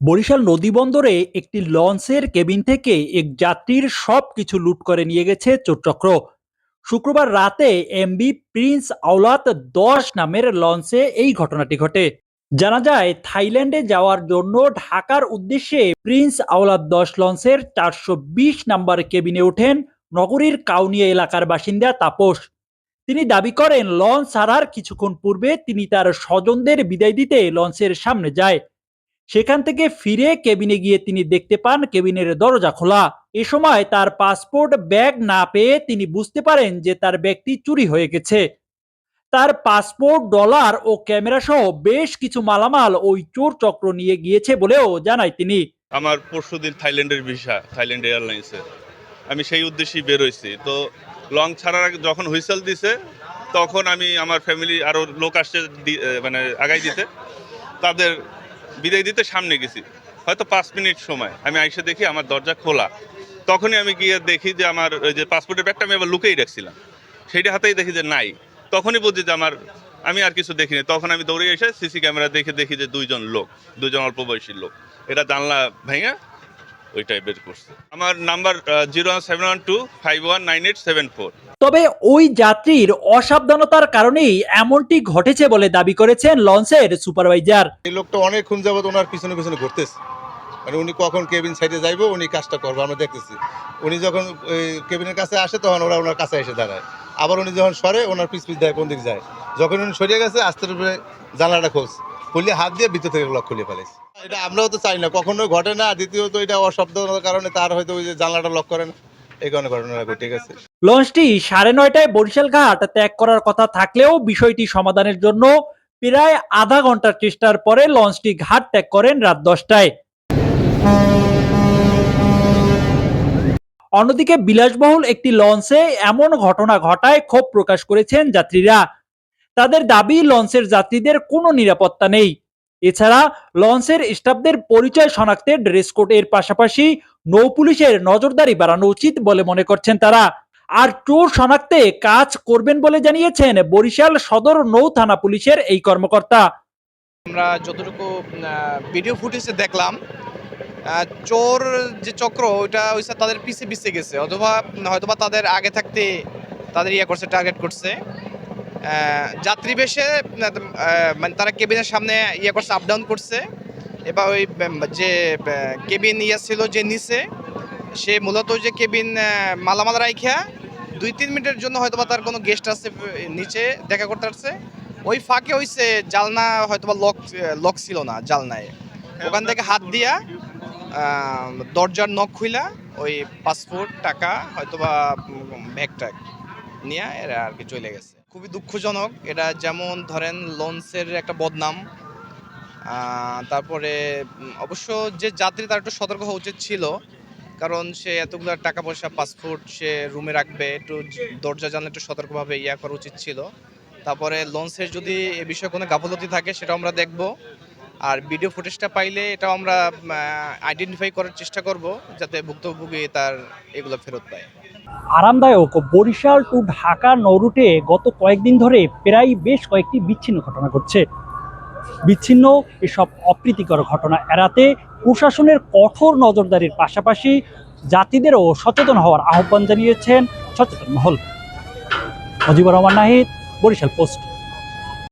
বরিশাল নদীবন্দরে একটি লঞ্চের কেবিন থেকে এক যাত্রীর সবকিছু লুট করে নিয়ে গেছে চোরচক্র। শুক্রবার রাতে এমবি প্রিন্স আওলাদ ১০ নামের লঞ্চে এই ঘটনাটি ঘটে। জানা যায় থাইল্যান্ডে যাওয়ার জন্য ঢাকার উদ্দেশ্যে প্রিন্স আওলাদ ১০ লঞ্চের ৪২০ নাম্বার কেবিনে ওঠেন নগরীর কাউনিয়া এলাকার বাসিন্দা তাপস। তিনি দাবি করেন লঞ্চ ছাড়ার কিছুক্ষণ পূর্বে তিনি তার স্বজনদের বিদায় দিতে লঞ্চের সামনে যায়। সেখান থেকে ফিরে কেবিনে গিয়ে তিনি দেখতে পান কেবিনের দরজা খোলা। এ সময় তার পাসপোর্ট ব্যাগ না পেয়ে তিনি বুঝতে পারেন যে তার ব্যাগটি চুরি হয়ে গেছে। তার পাসপোর্ট, ডলার ও ক্যামেরা সহ বেশ কিছু মালামাল ওই চোর চক্র নিয়ে গিয়েছে বলেও জানায় তিনি। আমার পরশুদিন থাইল্যান্ডের ভিসা, থাইল্যান্ড এয়ারলাইন্সে আমি সেই উদ্দেশ্যেই বেরোইছি। তো লং ছাড়ার আগে যখন হুইসেল দিছে তখন আমি আমার ফ্যামিলি আরও লোক আসছে মানে আগাই দিতে, তাদের বিদায় দিতে সামনে গেছি। হয়তো 5 মিনিট সময় আমি আইসে দেখি আমার দরজা খোলা। তখনই আমি গিয়ে দেখি যে আমার ওই যে পাসপোর্টের ব্যাগটা আমি আবার লুকেই রাখছিলাম, সেইটা হাতেই দেখি যে নাই। তখনই বুঝি যে আমি আর কিছু দেখিনি। তখন আমি দৌড়ে এসে সিসি ক্যামেরা দেখি যে দুইজন অল্প বয়সী লোক এটা জানলা ভেঙে ওইটাই বের করছে। আমার নাম্বার 07125198874। তবে ওই যাত্রীর অসাবধানতার কারণেই এমনটি ঘটেছে বলে দাবি করেছেন লঞ্চের সুপারভাইজার। এই লোকটা অনেকক্ষণ যাবত ওনার পিছনে পিছনে ঘুরতেছে, মানে উনি কখন কেবিন সাইডে যাইবো উনি কাজটা করবো আমরা দেখতেছি। উনি যখন কেবিনের কাছে আসে তখন ওরা ওনার কাছে এসে দাঁড়ায়, আবার উনি যখন সরে ওনার পিছ দেয় কোন দিক যায়। যখন উনি সরিয়ে গেছে আস্তে করে জানলাটা খুলিয়ে হাত দিয়ে ভিতর থেকে লক খুলে ফেলেছে। এটা আমরাও তো চাই না, কখনো ঘটে না। দ্বিতীয়ত এটা অসাবধানতার কারণে তার হয়তো ওই যে জানলাটা লক করেন, এই কারণে ঘটনাটা ঘটে গেছে। লঞ্চটি ৯:৩০ বরিশাল ঘাট ত্যাগ করার কথা থাকলেও বিষয়টি সমাধানের জন্য প্রায় আধা ঘন্টার চেষ্টার পরে লঞ্চটি ঘাট ত্যাগ করেন রাত ১০টায়। অন্যদিকে বিলাসবহুল একটি লঞ্চে এমন ঘটনা ঘটায় ক্ষোভ প্রকাশ করেছেন যাত্রীরা। তাদের দাবি লঞ্চের যাত্রীদের কোনো নিরাপত্তা নেই। এছাড়া লঞ্চের স্টাফদের পরিচয় শনাক্তে ড্রেস কোডের পাশাপাশি নৌ পুলিশের নজরদারি বাড়ানো উচিত বলে মনে করছেন তারা। আর চোর শনাক্তে কাজ করবেন বলে জানিয়েছেন বরিশাল সদর নৌ থানা পুলিশের এই কর্মকর্তা। আমরা যতটুকু ভিডিও ফুটেজে দেখলাম, চোর যে চক্র ওইটা হচ্ছে তাদের পিছে পিছে গেছে, অথবা হয়তোবা তাদের আগে থাকতে তাদের করছে, টার্গেট করছে। যাত্রী বেশে মানে তারা কেবিনের সামনে করছে, আপ ডাউন করছে। এবার ওই যে কেবিন ছিল যে নিচে, সে মূলত যে কেবিন মালামাল রাইখা 2-3 মিনিটের জন্য হয়তোবা তার কোনো গেস্ট আছে নিচে দেখা করতে আসছে। ওই ফাঁকে হইছে জালনা হয়তোবা লক ছিল না জালনায়, ওখান থেকে হাত দিয়া দরজার নখ খুইলা ওই পাসপোর্ট, টাকা হয়তোবা ব্যাগটা নিয়ে এরা আর কি চলে গেছে। খুবই দুঃখজনক এটা। যেমন ধরেন লঞ্চের একটা বদনাম, তারপরে অবশ্য যে যাত্রী তার একটু সতর্ক হওয়া উচিত ছিল, কারণ সে এতগুলো টাকা পয়সা, পাসপোর্ট সে রুমে রাখবে, একটু দরজা জানলে একটু সতর্কভাবে করা উচিত ছিল। তারপরে লঞ্চের যদি এ বিষয়ে কোনো গাফলতি থাকে সেটা আমরা দেখব, আর ভিডিও ফুটেজটা পাইলে এটাও আমরা আইডেন্টিফাই করার চেষ্টা করব যাতে ভুক্তভোগী তার এগুলো ফেরত পায়। আরামদায়ক বরিশাল টু ঢাকা নৌরুটে গত কয়েকদিন ধরে প্রায় বেশ কয়েকটি বিচ্ছিন্ন ঘটনা ঘটছে। বিচ্ছিন্ন এসব অপ্রীতিকর ঘটনা এড়াতে প্রশাসনের কঠোর নজরদারির পাশাপাশি যাত্রীদেরও সচেতন হওয়ার আহ্বান জানিয়েছেন সচেতন মহল। মুজিবুর রহমান নাহিদ, বরিশাল পোস্ট।